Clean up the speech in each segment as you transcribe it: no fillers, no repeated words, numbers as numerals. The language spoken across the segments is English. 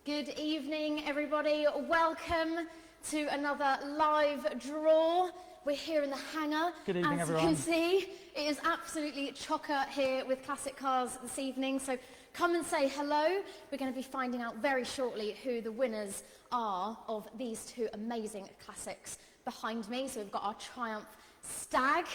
Good evening, everybody. Welcome to another live draw. We're here in the hangar. Good evening, everyone. As you can see, it is absolutely chocker here with classic cars this evening. So come and say hello. We're going to be finding out very shortly who the winners are of these two amazing classics behind me. So we've got our Triumph Stag.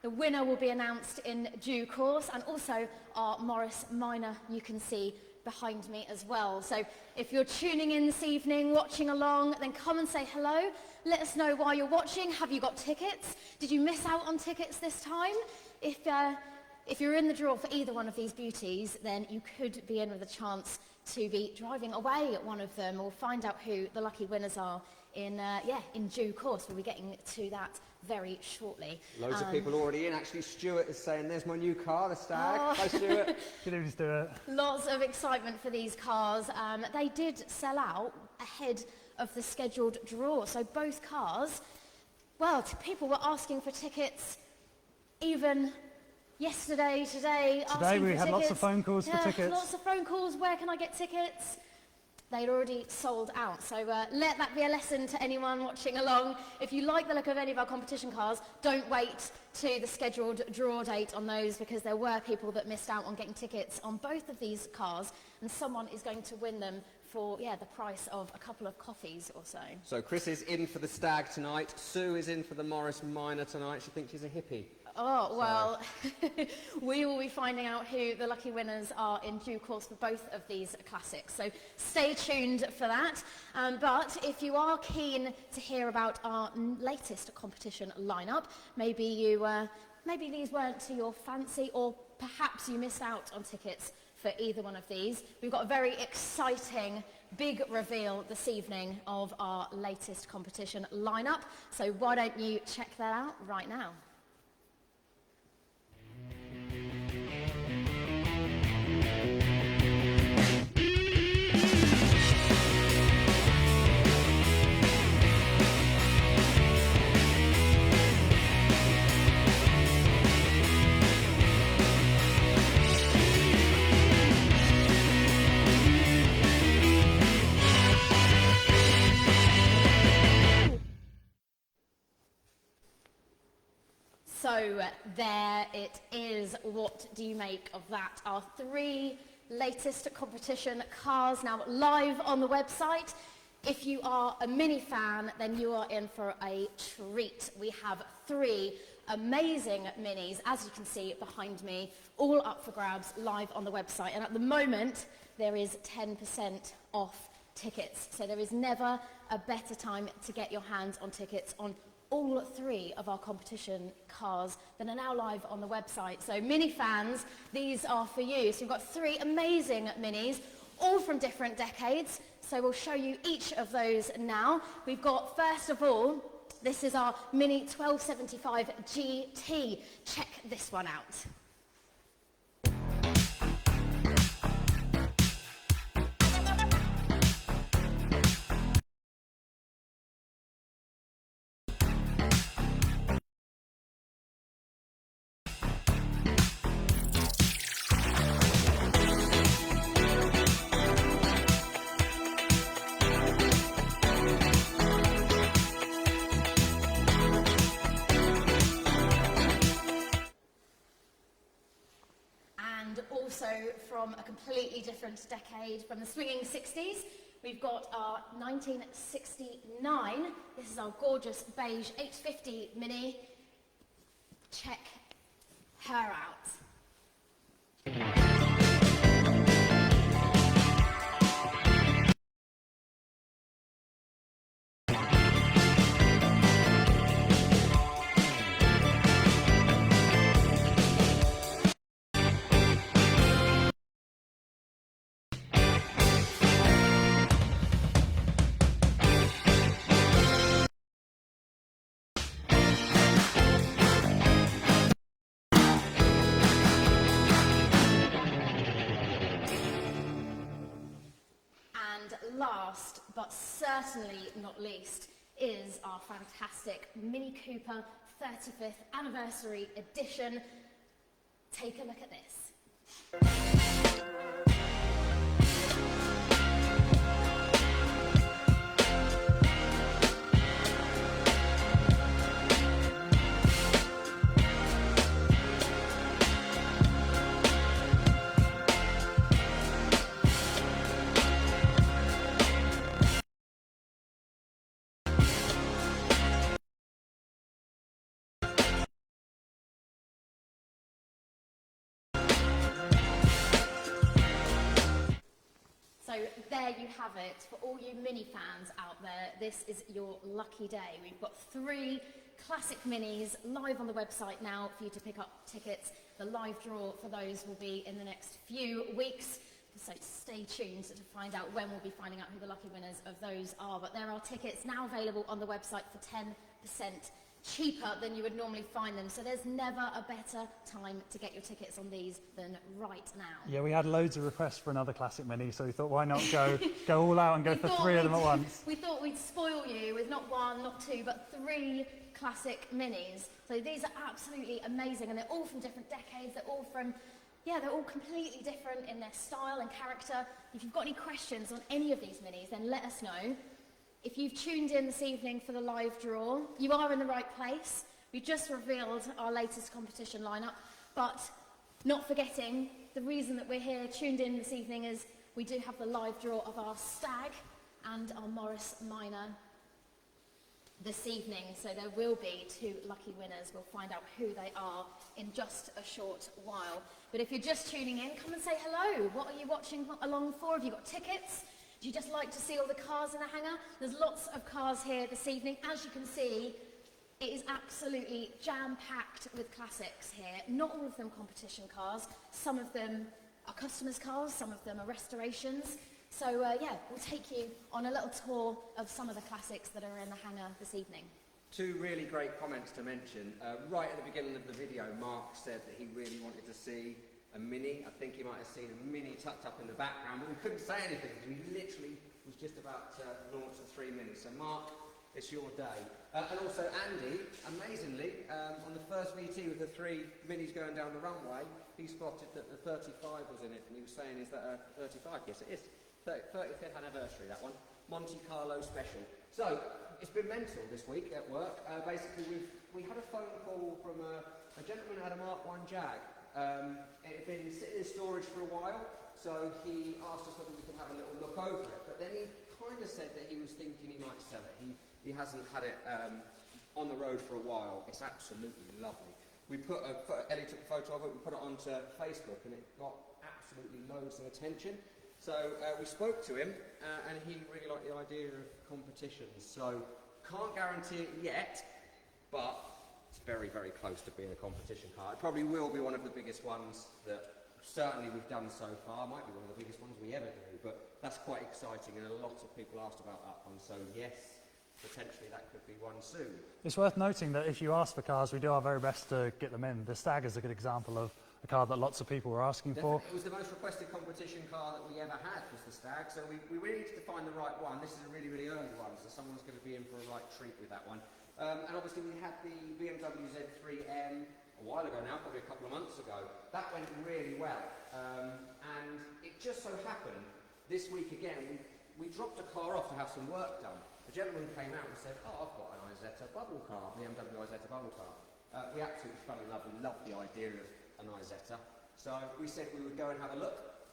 The winner will be announced in due course, and also our Morris Minor, you can see behind me as well. So if you're tuning in this evening, watching along, then come and say hello. Let us know why you're watching. Have you got tickets? Did you miss out on tickets this time? If you're in the draw for either one of these beauties, then you could be in with a chance to be driving away at one of them. We'll find out who the lucky winners are in due course. We'll be getting to that very shortly. Loads of people already in. Actually, Stuart is saying, there's my new car, the Stag. Hi, Stuart. Good evening, Stuart. Lots of excitement for these cars. They did sell out ahead of the scheduled draw. So both cars, well, people were asking for tickets even yesterday, today. Today we had lots of phone calls for tickets. Lots of phone calls. Where can I get tickets? They'd already sold out. So let that be a lesson to anyone watching along. If you like the look of any of our competition cars, don't wait to the scheduled draw date on those, because there were people that missed out on getting tickets on both of these cars, and someone is going to win them for the price of a couple of coffees or so. So Chris is in for the Stag tonight. Sue is in for the Morris Minor tonight. She thinks she's a hippie. Oh, well, we will be finding out who the lucky winners are in due course for both of these classics. So stay tuned for that. But if you are keen to hear about our latest competition lineup, maybe these weren't to your fancy, or perhaps you missed out on tickets for either one of these. We've got a very exciting big reveal this evening of our latest competition lineup. So why don't you check that out right now? So there it is. What do you make of that? Our three latest competition cars now live on the website. If you are a Mini fan, then you are in for a treat. We have three amazing Minis, as you can see behind me, all up for grabs live on the website. And at the moment, there is 10% off tickets. So there is never a better time to get your hands on tickets on all three of our competition cars that are now live on the website. So Mini fans, these are for you. So you've got three amazing Minis, all from different decades. So we'll show you each of those now. We've got, first of all, this is our Mini 1275 GT. Check this one out. Also from a completely different decade, from the swinging 60s, we've got our 1969. This is our gorgeous beige 850 Mini. Check her out. Last, but certainly not least, is our fantastic Mini Cooper 35th Anniversary Edition. Take a look at this. there you have it. For all you Mini fans out there, this is your lucky day. We've got 3 classic Minis live on the website now for you to pick up tickets. The live draw for those will be in the next few weeks. So stay tuned to find out when we'll be finding out who the lucky winners of those are. But there are tickets now available on the website for 10% cheaper than you would normally find them. So there's never a better time to get your tickets on these than right now. Yeah, we had loads of requests for another classic Mini, so we thought, why not go all out and go for 3 of them at once? We thought we'd spoil you with not 1, not 2, but 3 classic Minis. So these are absolutely amazing, and they're all from different decades. They're all from, they're all completely different in their style and character. If you've got any questions on any of these Minis, then let us know. If you've tuned in this evening for the live draw, you are in the right place. We just revealed our latest competition lineup, but not forgetting, the reason that we're here tuned in this evening is we do have the live draw of our Stag and our Morris Minor this evening. So there will be 2 lucky winners. We'll find out who they are in just a short while. But if you're just tuning in, come and say hello. What are you watching along for? Have you got tickets? Do you just like to see all the cars in the hangar? There's lots of cars here this evening. As you can see, it is absolutely jam-packed with classics here. Not all of them competition cars. Some of them are customers' cars, some of them are restorations. So we'll take you on a little tour of some of the classics that are in the hangar this evening. 2 really great comments to mention. Right at the beginning of the video, Mark said that he really wanted to see a Mini. I think he might have seen a Mini tucked up in the background, but we couldn't say anything because we literally was just about to launch the 3 Minis. So Mark, it's your day. And also Andy, amazingly, on the first VT with the 3 Minis going down the runway, he spotted that the 35 was in it, and he was saying, is that a 35? Yes, it is. 35th anniversary, that one. Monte Carlo special. So, it's been mental this week at work. Basically, we had a phone call from a gentleman who had a Mark 1 Jag. It had been sitting in storage for a while, so he asked us whether we could have a little look over it. But then he kind of said that he was thinking he might sell it. He hasn't had it on the road for a while. It's absolutely lovely. Ellie took a photo of it, we put it onto Facebook, and it got absolutely loads of attention. So we spoke to him, and he really liked the idea of competitions. So can't guarantee it yet, but it's very, very close to being a competition car. It probably will be one of the biggest ones that certainly we've done so far. Might be one of the biggest ones we ever do, but that's quite exciting, and a lot of people asked about that one. So yes, potentially that could be one soon. It's worth noting that if you ask for cars, we do our very best to get them in. The Stag is a good example of a car that lots of people were asking for. It was the most requested competition car that we ever had, was the Stag, so we really needed to find the right one. This is a really, really early one, so someone's going to be in for a right treat with that one. And obviously we had the BMW Z3M a while ago now, probably a couple of months ago. That went really well, and it just so happened this week again we dropped a car off to have some work done. A gentleman came out and said, "Oh, I've got an Isetta bubble car, BMW Isetta bubble car." We absolutely fell in love. We loved the idea of an Isetta, so we said we would go and have a look.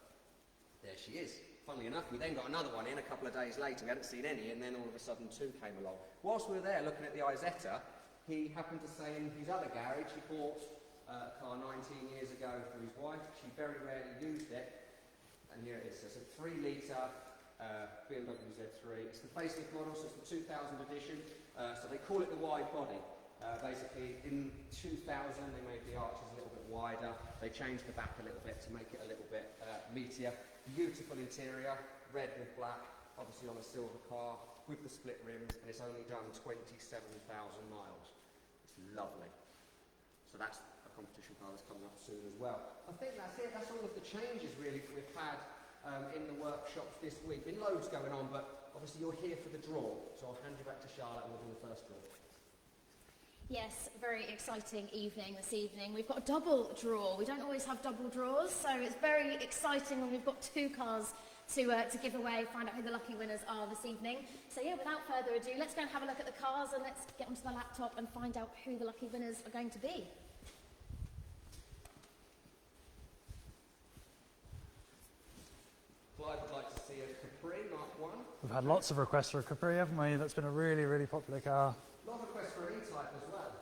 There she is. Funnily enough, we then got another one in a couple of days later. We hadn't seen any, and then all of a sudden 2 came along. Whilst we were there looking at the Isetta, he happened to say in his other garage he bought a car 19 years ago for his wife. She very rarely used it, and here it is. So it's a 3-litre BMW Z3. It's the facelift model, so it's the 2000 edition. So they call it the wide body. Basically, in 2000 they made the arches a little bit wider. They changed the back a little bit to make it a little bit meatier. Beautiful interior, red with black, obviously on a silver car with the split rims, and it's only done 27,000 miles. It's lovely. So that's a competition car that's coming up soon as well. I think that's it. That's all of the changes really that we've had in the workshops this week. Been loads going on, but obviously you're here for the draw, so I'll hand you back to Charlotte and we'll do the first draw. Yes, very exciting evening this evening. We've got a double draw. We don't always have double draws, so it's very exciting when we've got 2 cars to give away, find out who the lucky winners are this evening. So yeah, without further ado, let's go and have a look at the cars and let's get onto the laptop and find out who the lucky winners are going to be. Clive would like to see a Capri Mark 1. We've had lots of requests for a Capri, haven't we? That's been a really, really popular car. A lot of requests for an E-Type as well.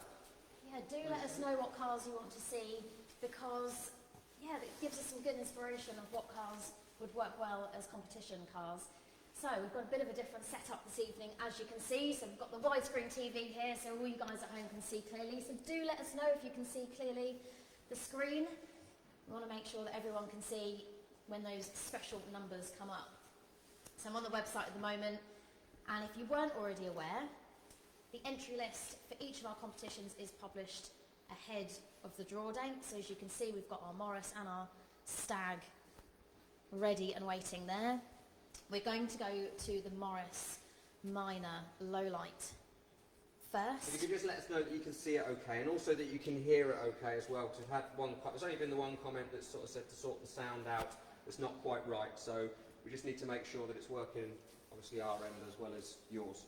Yeah, do let us know what cars you want to see, because yeah, it gives us some good inspiration of what cars would work well as competition cars. So we've got a bit of a different setup this evening, as you can see. So we've got the widescreen TV here, so all you guys at home can see clearly. So do let us know if you can see clearly the screen. We want to make sure that everyone can see when those special numbers come up. So I'm on the website at the moment, and if you weren't already aware, the entry list for each of our competitions is published ahead of the draw date. So as you can see, we've got our Morris and our Stag ready and waiting there. We're going to go to the Morris Minor Lowlight first. If you could just let us know that you can see it okay, and also that you can hear it okay as well, because we've had there's only been the one comment that sort of said to sort the sound out that's not quite right, so we just need to make sure that it's working, obviously our end as well as yours.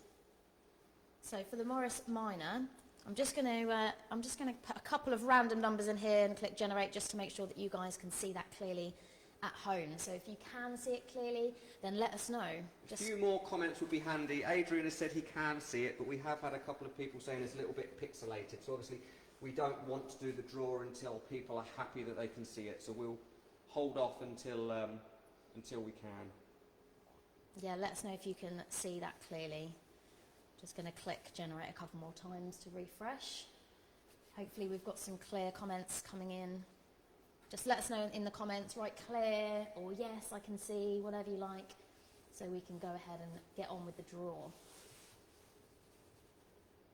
So for the Morris Minor, I'm just going to put a couple of random numbers in here and click generate just to make sure that you guys can see that clearly at home. So if you can see it clearly, then let us know. A few more comments would be handy. Adrian has said he can see it, but we have had a couple of people saying it's a little bit pixelated. So obviously we don't want to do the draw until people are happy that they can see it. So we'll hold off until we can. Yeah, let us know if you can see that clearly. Just going to click generate a couple more times to refresh. Hopefully we've got some clear comments coming in. Just let us know in the comments, write clear or yes, I can see, whatever you like, so we can go ahead and get on with the draw.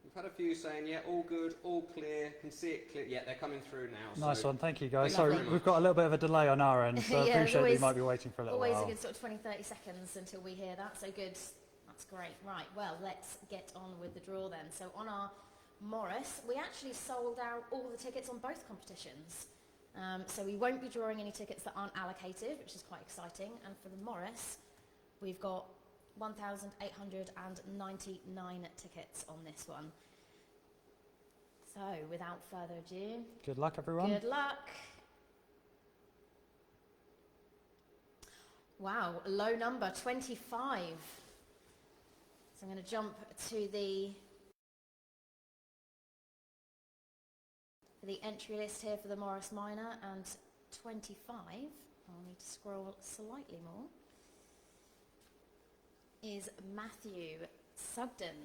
We've had a few saying, yeah, all good, all clear, can see it clear. Yeah, they're coming through now. Nice one, thank you guys. Thank you Sorry, very we've much. got a little bit of a delay on our end, so I Yeah, appreciate always- you might be waiting for a little Always while. a good sort of 20, 30 seconds until we hear that, so good. That's great. Right, well, let's get on with the draw then. So on our Morris, we actually sold out all the tickets on both competitions. So we won't be drawing any tickets that aren't allocated, which is quite exciting. And for the Morris, we've got 1,899 tickets on this one. So without further ado, Good luck, everyone. good luck. Wow, low number, 25. So I'm going to jump to the entry list here for the Morris Minor, and 25, I'll need to scroll slightly more, is Matthew Sugden.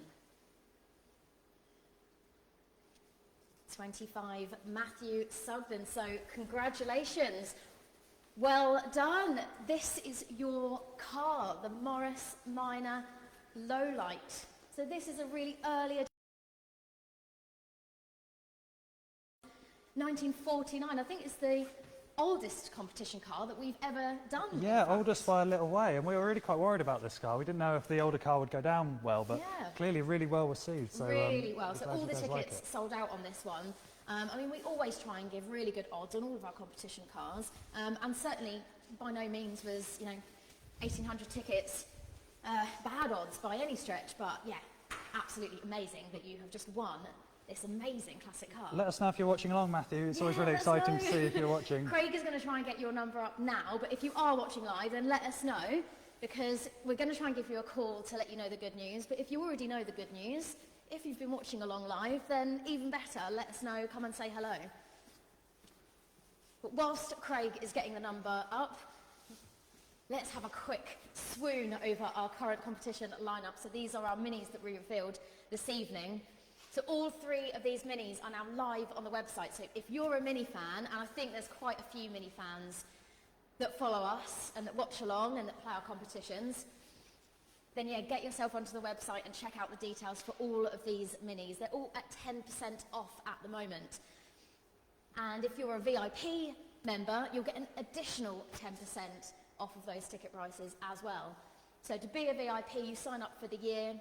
25, Matthew Sugden. So congratulations. Well done. This is your car, the Morris Minor Lowlight. So this is a really early 1949. I think it's the oldest competition car that we've ever done. Yeah, oldest by a little way, and we were really quite worried about this car. We didn't know if the older car would go down well, but Yeah. clearly really well received. So, Really well. we're So glad all you the guys tickets like it. sold out on this one. I mean, we always try and give really good odds on all of our competition cars, and certainly by no means was 1,800 tickets bad odds by any stretch. But yeah, absolutely amazing that you have just won this amazing classic car. Let us know if you're watching along, Matthew. It's always Yeah, really let us exciting to know. see if you're watching. Craig is going to try and get your number up now, but if you are watching live, then let us know, because we're going to try and give you a call to let you know the good news. But if you already know the good news, if you've been watching along live, then even better, let us know, come and say hello. But whilst Craig is getting the number up, let's have a quick swoon over our current competition lineup. So these are our minis that we revealed this evening. So all three of these minis are now live on the website. So if you're a mini fan, and I think there's quite a few mini fans that follow us and that watch along and that play our competitions, then yeah, get yourself onto the website and check out the details for all of these minis. They're all at 10% off at the moment. And if you're a VIP member, you'll get an additional 10% off of those ticket prices as well. So to be a VIP, you sign up for the year.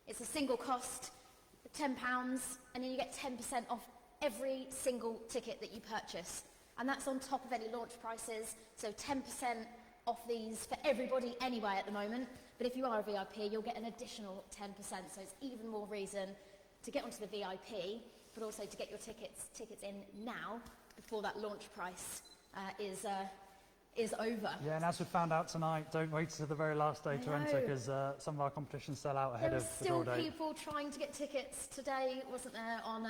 It's a single cost, £10, and then you get 10% off every single ticket that you purchase. And that's on top of any launch prices, so 10% off these for everybody anyway at the moment. But if you are a VIP, you'll get an additional 10%, so it's even more reason to get onto the VIP, but also to get your tickets in now, before that launch price is over. Yeah, and as we found out tonight, don't wait until the very last day to I enter, know. because some of our competitions sell out ahead There were of the still draw date. people trying to get tickets today, wasn't there, on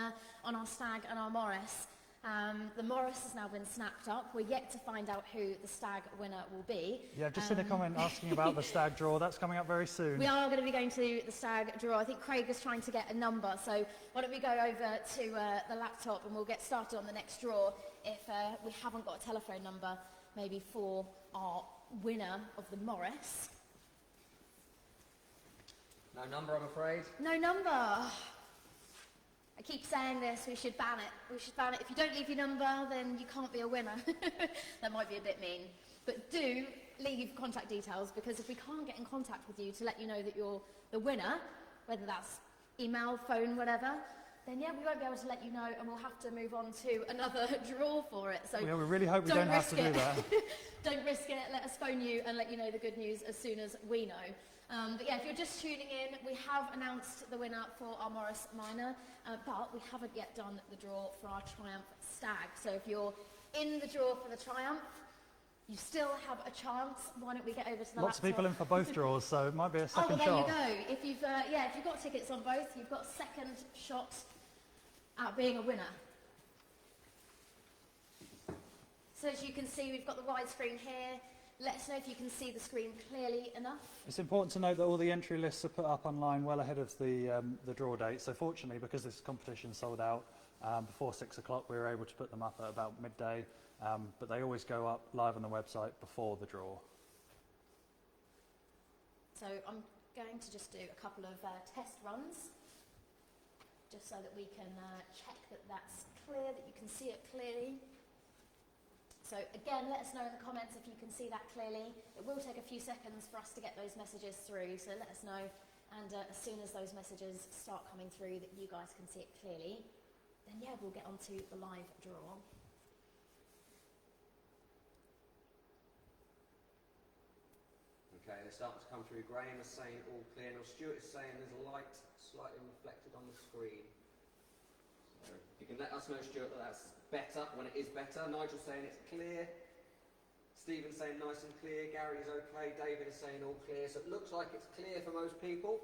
our Stag and our Morris. The Morris has now been snapped up. We're yet to find out who the Stag winner will be. Yeah, I've just seen a comment asking about the Stag draw. That's coming up very soon. We are going to be going to the Stag draw. I think Craig is trying to get a number, so why don't we go over to the laptop and we'll get started on the next draw if we haven't got a telephone number, maybe for our winner of the Morris. No number, I'm afraid. No number. I keep saying this, we should ban it. We should ban it. If you don't leave your number, then you can't be a winner. That might be a bit mean. But do leave contact details, because if we can't get in contact with you to let you know that you're the winner, whether that's email, phone, whatever, then yeah, we won't be able to let you know, and we'll have to move on to another draw for it. So yeah, we really hope we don't have to do that. Don't risk it. Let us phone you and let you know the good news as soon as we know. But yeah, if you're just tuning in, we have announced the winner for our Morris Minor, but we haven't yet done the draw for our Triumph Stag. So if you're in the draw for the Triumph, you still have a chance. Why don't we get over to the Lots of people in for both draws, so it might be a second there shot. you go. If you've if you've got tickets on both, you've got a second shot at being a winner. So as you can see, we've got the widescreen here. Let us know if you can see the screen clearly enough. It's important to note that all the entry lists are put up online well ahead of the draw date. So fortunately, because this competition sold out before 6 o'clock, we were able to put them up at about midday. But they always go up live on the website before the draw. So I'm going to just do a couple of test runs, just so that we can check that that's clear, that you can see it clearly. So again, let us know in the comments if you can see that clearly. It will take a few seconds for us to get those messages through, so let us know. And as soon as those messages start coming through that you guys can see it clearly, then yeah, we'll get on to the live draw. Okay, they're starting to come through. Graham is saying all clear. Now Stuart is saying there's a light slightly reflected on the screen. So you can let us know, Stuart, that that's better when it is better. Nigel's saying it's clear. Stephen's saying nice and clear. Gary's okay. David is saying all clear. So it looks like it's clear for most people.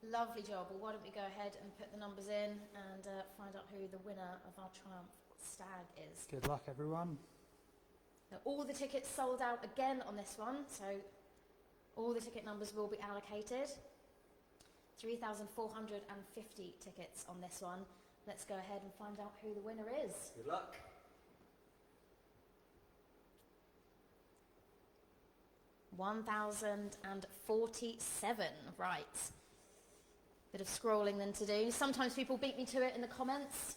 Lovely job. Well, why don't we go ahead and put the numbers in and find out who the winner of our Triumph Stag is. Good luck, everyone. Now, all the tickets sold out again on this one, so all the ticket numbers will be allocated. 3,450 tickets on this one. Let's go ahead and find out who the winner is. Good luck. $1,047, right. Bit of scrolling then to do. Sometimes people beat me to it in the comments.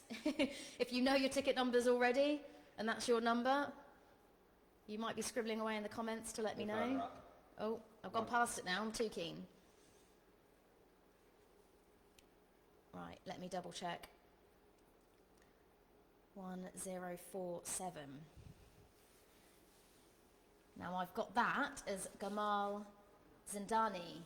If you know your ticket numbers already, and that's your number, you might be scribbling away in the comments to let me know. Oh, I've gone past it now, I'm too keen. Right, let me double check. 1047. Now I've got that as Gamal Zindani.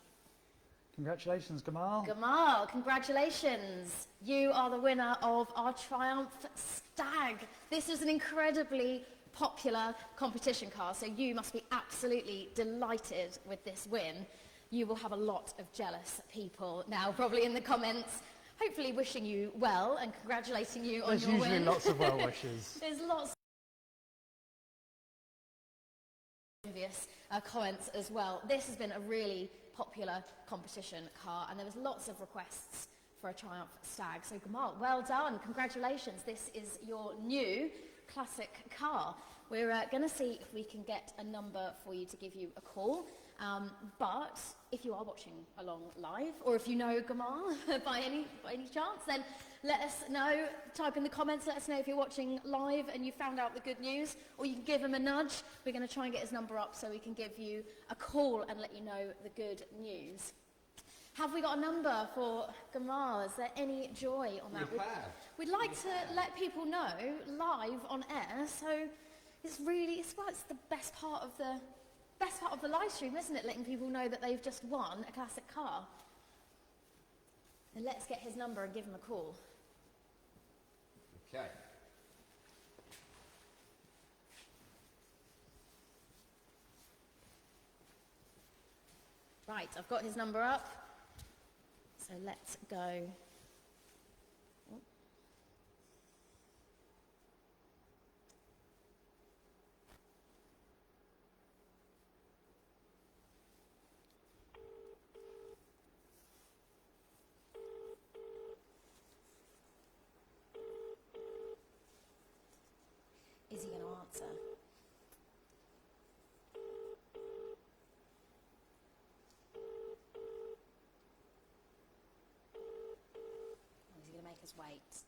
Congratulations, Gamal. Gamal, congratulations. You are the winner of our Triumph Stag. This is an incredibly popular competition car, so you must be absolutely delighted with this win. You will have a lot of jealous people now, probably in the comments, hopefully wishing you well and congratulating you on your win. There's usually lots of well wishes. There's lots of envious comments as well. This has been a really popular competition car, and there was lots of requests for a Triumph Stag. So Gamal, well done, congratulations. This is your new classic car. We're going to see if we can get a number for you to give you a call. But if you are watching along live, or if you know Gamal by any chance, then let us know. Type in the comments, let us know if you're watching live and you found out the good news, or you can give him a nudge. We're going to try and get his number up so we can give you a call and let you know the good news. Have we got a number for Gamal? Is there any joy on that? We'd like to let people know live on air, so it's the best part of the live stream, isn't it? Letting people know that they've just won a classic car. And let's get his number and give him a call. Okay. Right, I've got his number up. So let's go. his weight.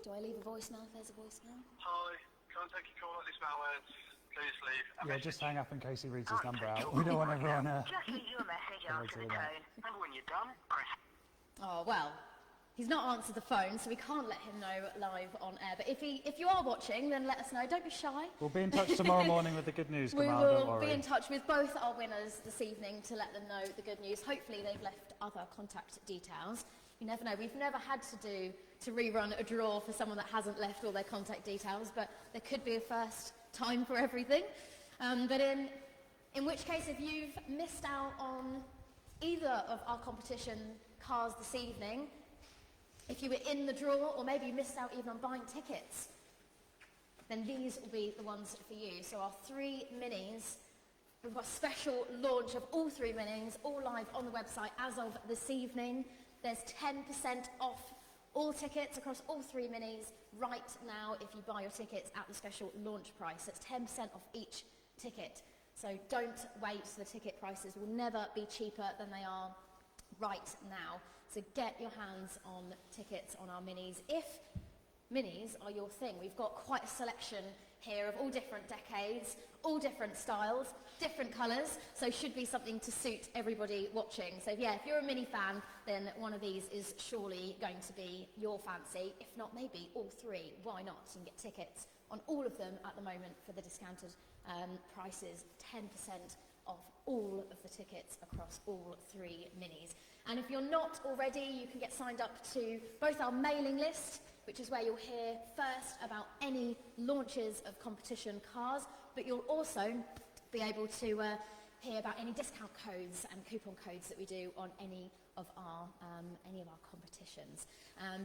Do I leave a voicemail if there's a voicemail? Hi, can't take your call at this moment. Please leave a Yeah, message. just hang up in case he reads his number out. We don't want everyone... Just leave your message after the tone. And when you're done, press... Oh, well, he's not answered the phone, so we can't let him know live on air. But if you are watching, then let us know. Don't be shy. We'll be in touch tomorrow morning with the good news, We Gamal, don't will worry. be in touch with both our winners this evening to let them know the good news. Hopefully they've left other contact details. You never know. We've never had to rerun a draw for someone that hasn't left all their contact details, but there could be a first time for everything. But in which case, if you've missed out on either of our competition cars this evening, if you were in the draw, or maybe you missed out even on buying tickets, then these will be the ones for you. So our 3 minis, we've got a special launch of all 3 minis, all live on the website as of this evening. There's 10% off all tickets across all 3 minis right now if you buy your tickets at the special launch price. It's 10% off each ticket. So don't wait, the ticket prices will never be cheaper than they are right now. So get your hands on tickets on our minis. If minis are your thing, we've got quite a selection here of all different decades, all different styles, different colours, so should be something to suit everybody watching. So yeah, if you're a Mini fan, then one of these is surely going to be your fancy. If not, maybe all 3, why not? You can get tickets on all of them at the moment for the discounted prices, 10% off all of the tickets across all 3 minis. And if you're not already, you can get signed up to both our mailing list, which is where you'll hear first about any launches of competition cars, but you'll also be able to hear about any discount codes and coupon codes that we do on any of our competitions.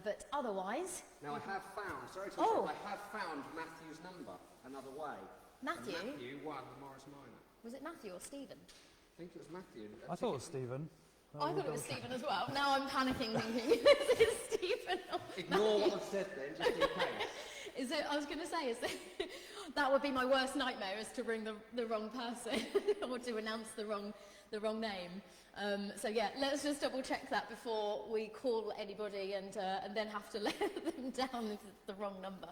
But otherwise... Now I have found, sorry to interrupt, I have found Matthew's number another way. Matthew? And Matthew won the Morris Minor. Was it Matthew or Stephen? I think it was Matthew. I thought it was Stephen. I thought it was Stephen as well. Now I'm panicking thinking, is it Stephen or Ignore what I've said then, just in case. Is it, I was going to say, that would be my worst nightmare, is to ring the wrong person or to announce the wrong name. So yeah, let's just double check that before we call anybody and then have to let them down if it's the wrong number.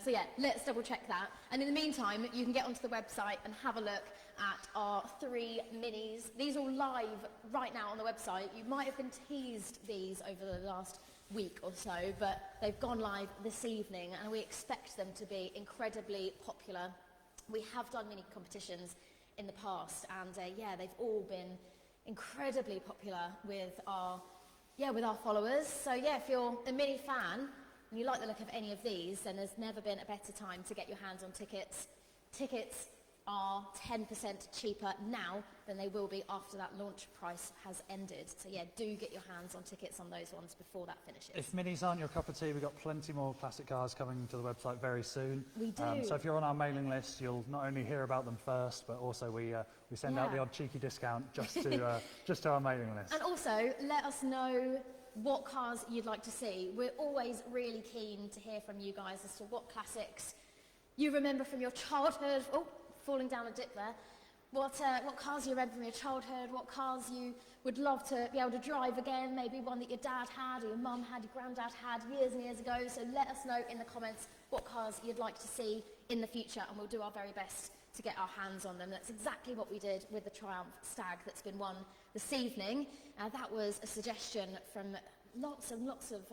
So yeah, let's double check that. And in the meantime, you can get onto the website and have a look at our 3 minis. These are all live right now on the website. You might have been teased these over the last week or so, but they've gone live this evening and we expect them to be incredibly popular. We have done mini competitions in the past and yeah, they've all been incredibly popular with our followers. So yeah, if you're a mini fan and you like the look of any of these, then there's never been a better time to get your hands on tickets. Tickets are 10% cheaper now than they will be after that launch price has ended. So yeah, do get your hands on tickets on those ones before that finishes. If minis aren't your cup of tea, we've got plenty more classic cars coming to the website very soon. We do. So if you're on our mailing list, you'll not only hear about them first, but also we send out the odd cheeky discount just to our mailing list. And also, let us know what cars you'd like to see. We're always really keen to hear from you guys as to what classics you remember from your childhood. Oh, falling down a dip there. What cars you remember from your childhood, what cars you would love to be able to drive again, maybe one that your dad had or your mum had, your granddad had years and years ago. So let us know in the comments what cars you'd like to see in the future and we'll do our very best to get our hands on them. That's exactly what we did with the Triumph Stag that's been won this evening. That was a suggestion from lots and lots of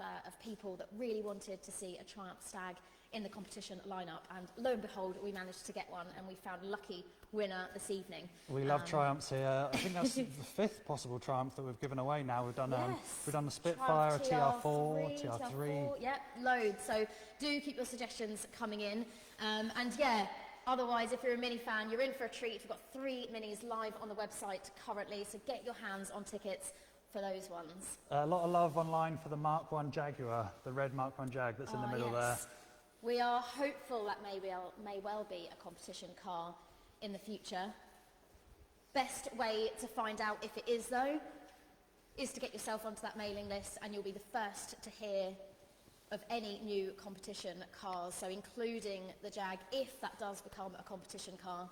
people that really wanted to see a Triumph Stag in the competition lineup, and lo and behold, we managed to get one, and we found a lucky winner this evening. We love Triumphs here. I think that's the 5th possible Triumph that we've given away now. We've done the Spitfire, a TR4, TR3. Yep, loads. So do keep your suggestions coming in. And yeah, otherwise, if you're a mini fan, you're in for a treat. We've got 3 minis live on the website currently, so get your hands on tickets for those ones. A lot of love online for the Mark 1 Jaguar, the red Mark 1 Jag that's in the middle there. We are hopeful that may well be a competition car in the future. Best way to find out if it is, though, is to get yourself onto that mailing list and you'll be the first to hear of any new competition cars, so including the Jag, if that does become a competition car.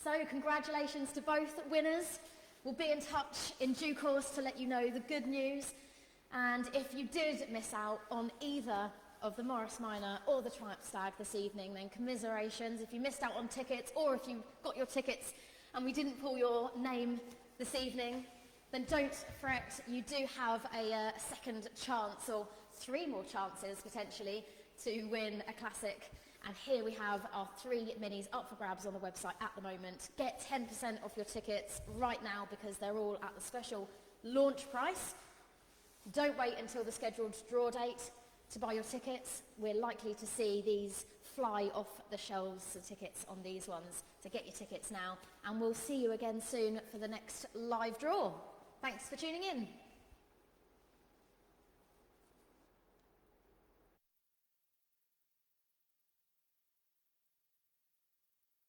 So congratulations to both winners. We'll be in touch in due course to let you know the good news. And if you did miss out on either of the Morris Minor or the Triumph Stag this evening, then commiserations. If you missed out on tickets, or if you got your tickets and we didn't pull your name this evening, then don't fret. You do have a second chance, or 3 more chances potentially, to win a classic. And here we have our 3 minis up for grabs on the website at the moment. Get 10% off your tickets right now because they're all at the special launch price. Don't wait until the scheduled draw date to buy your tickets. We're likely to see these fly off the shelves, the tickets on these ones. So get your tickets now, and we'll see you again soon for the next live draw. Thanks for tuning in.